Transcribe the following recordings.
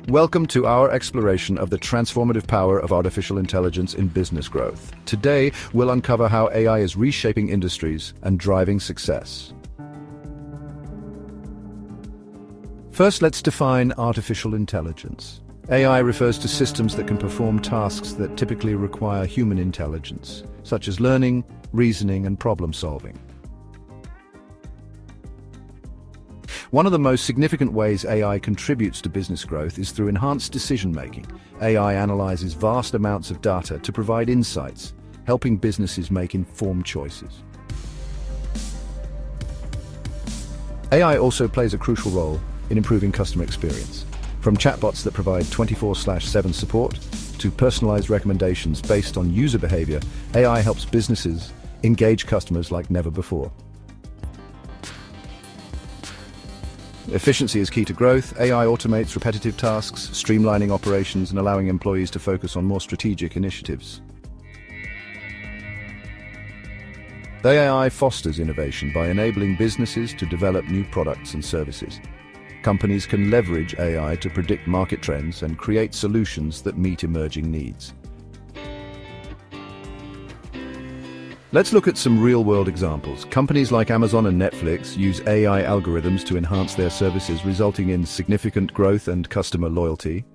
Welcome to our exploration of the transformative power of artificial intelligence in business growth. Today, we'll uncover how AI is reshaping industries and driving success. First, let's define artificial intelligence. AI refers to systems that can perform tasks that typically require human intelligence, such as learning, reasoning, and problem-solving. One of the most significant ways AI contributes to business growth is through enhanced decision-making. AI analyzes vast amounts of data to provide insights, helping businesses make informed choices. AI also plays a crucial role in improving customer experience. From chatbots that provide 24/7 support to personalized recommendations based on user behavior, AI helps businesses engage customers like never before. Efficiency is key to growth. AI automates repetitive tasks, streamlining operations and allowing employees to focus on more strategic initiatives. The AI fosters innovation by enabling businesses to develop new products and services. Companies can leverage AI to predict market trends and create solutions that meet emerging needs. Let's look at some real-world examples. Companies like Amazon and Netflix use AI algorithms to enhance their services, resulting in significant growth and customer loyalty.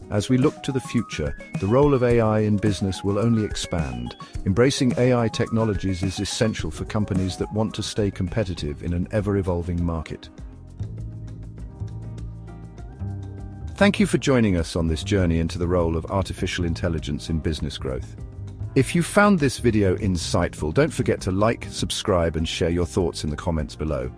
As we look to the future, the role of AI in business will only expand. Embracing AI technologies is essential for companies that want to stay competitive in an ever-evolving market. Thank you for joining us on this journey into the role of artificial intelligence in business growth. If you found this video insightful, don't forget to like, subscribe, and share your thoughts in the comments below.